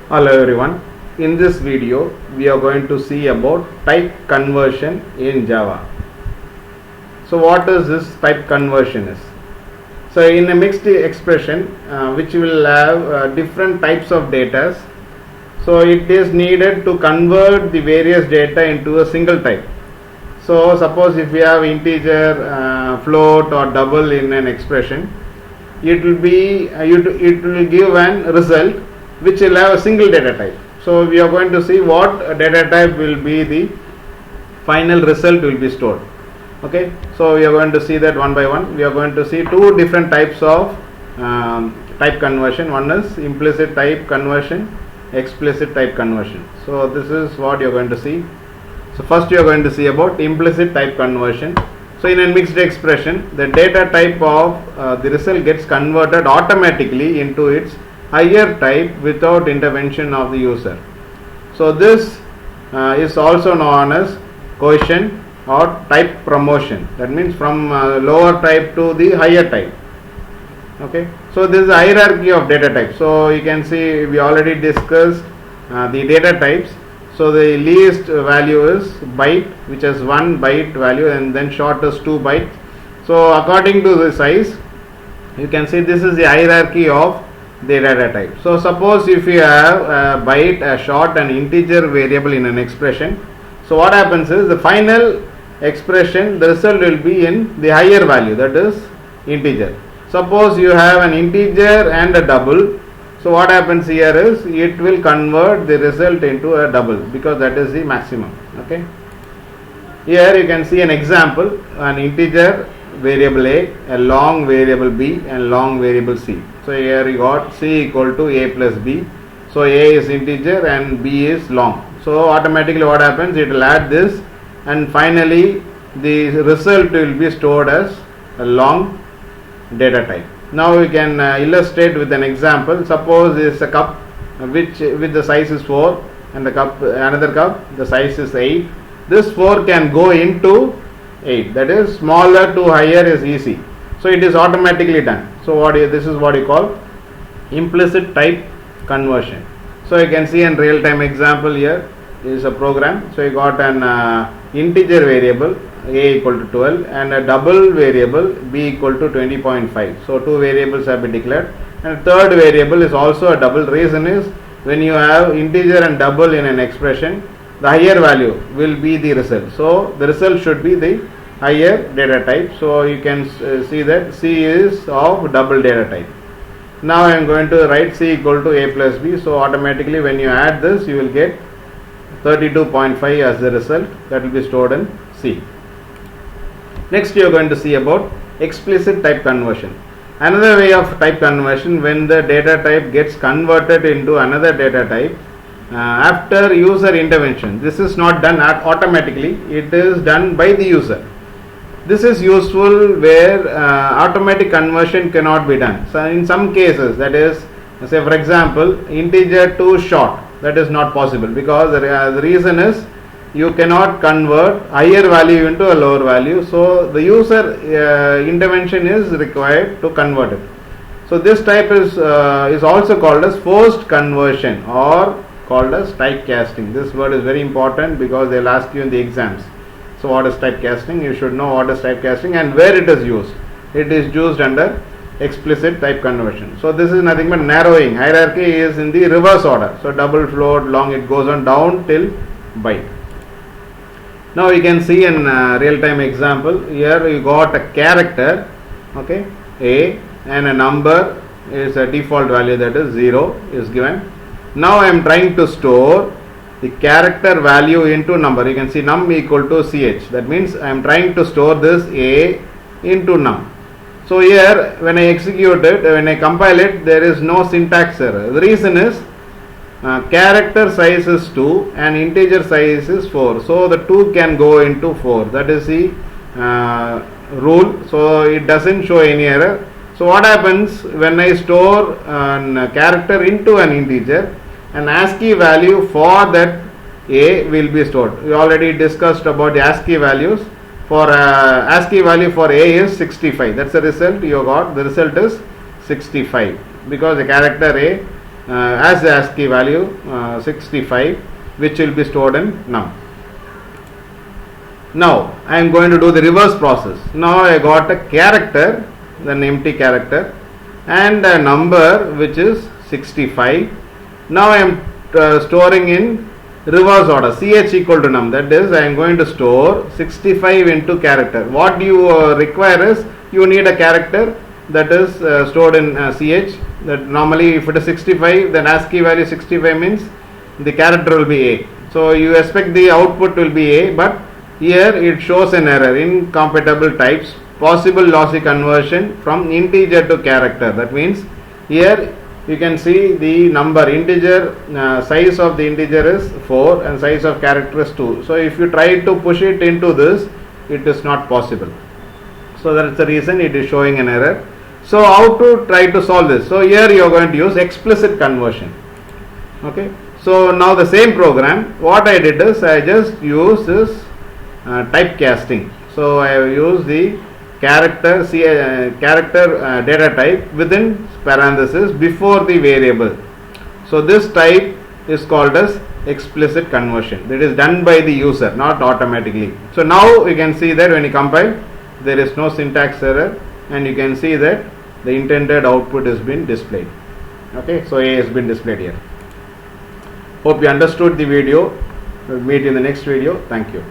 Hello everyone. In this video we are going to see about type conversion in Java. So what is this type conversion is? So in a mixed expression which will have different types of data, so it is needed to convert the various data into a single type. So suppose if we have integer, float or double in an expression, it will give an result which will have a single data type. So we are going to see what data type will be the final result will be stored. Okay, so we are going to see that one by one. We are going to see two different types of type conversion. One is implicit type conversion, explicit type conversion. So this is what you are going to see. So first you are going to see about implicit type conversion. So in a mixed expression, the data type of the result gets converted automatically into its higher type without intervention of the user. So this is also known as coercion or type promotion. That means from lower type to the higher type. Okay. So this is a hierarchy of data types. So you can see we already discussed the data types. So the least value is byte, which has 1 byte value, and then short is 2 bytes. So according to the size, you can see this is the hierarchy of the data type. So suppose if you have a byte, a short, and integer variable in an expression, so what happens is the final expression, the result will be in the higher value, that is integer. Suppose you have an integer and a double, so what happens here is it will convert the result into a double because that is the maximum. Okay. Here you can see an example, an integer variable a long variable b, and long variable c. So here you got c equal to a plus b. So a is integer and b is long. So automatically what happens, it will add this, and finally the result will be stored as a long data type. Now we can illustrate with an example. Suppose there is a cup which with the size is 4, and the cup, another cup, the size is 8. This 4 can go into 8. That is, smaller to higher is easy. So it is automatically done. So this is what you call implicit type conversion. So you can see an real time example here is a program. So you got an integer variable a equal to 12 and a double variable b equal to 20.5. So two variables have been declared, and third variable is also a double. Reason is when you have integer and double in an expression, the higher value will be the result. So the result should be the higher data type. So you can see that c is of double data type. Now I am going to write c equal to a plus b. So automatically when you add this, you will get 32.5 as the result that will be stored in C. Next you are going to see about explicit type conversion. Another way of type conversion, when the data type gets converted into another data type after user intervention. This is not done automatically, it is done by the user. This is useful where automatic conversion cannot be done. So in some cases, that is, say for example, integer to short, that is not possible because the reason is you cannot convert higher value into a lower value. So the user intervention is required to convert it. So this type is also called as forced conversion or called as typecasting. This word is very important because they will ask you in the exams. So what is typecasting? You should know what is typecasting and where it is used. It is used under explicit type conversion. So this is nothing but narrowing. Hierarchy is in the reverse order. So double, float, long, it goes on down till byte. Now you can see in real time example. Here you got a character, okay, a, and a number is a default value, that is 0 is given. Now I am trying to store the character value into number. You can see num equal to ch. That means I am trying to store this a into num. So here when I execute it, when I compile it, there is no syntax error. The reason is character size is 2 and integer size is 4. So the 2 can go into 4. That is the rule. So it doesn't show any error. So what happens when I store a character into an integer, an ASCII value for that a will be stored. We already discussed about the ASCII values. For ASCII value for a is 65. That's the result you got. The result is 65 because the character a as the ASCII value 65, which will be stored in num. Now I am going to do the reverse process. Now I got a character, an empty character, and a number which is 65. Now I am storing in reverse order, ch equal to num. That is, I am going to store 65 into character. What you require is, you need a character that is stored in ch. That normally if it is 65, then ASCII value 65 means the character will be a. So you expect the output will be a, but here it shows an error, incompatible types, possible lossy conversion from integer to character. That means here you can see the number integer, size of the integer is 4 and size of character is 2. So if you try to push it into this, it is not possible. So that's the reason it is showing an error. So how to try to solve this? So here you are going to use explicit conversion. Okay. So now the same program, what I did is I just use this typecasting. So I have used the character data type within parenthesis before the variable. So this type is called as explicit conversion. That is done by the user, not automatically. So now you can see that when you compile, there is no syntax error, and you can see that the intended output has been displayed. Okay, so A has been displayed here. Hope you understood the video. We'll meet in the next video. Thank you.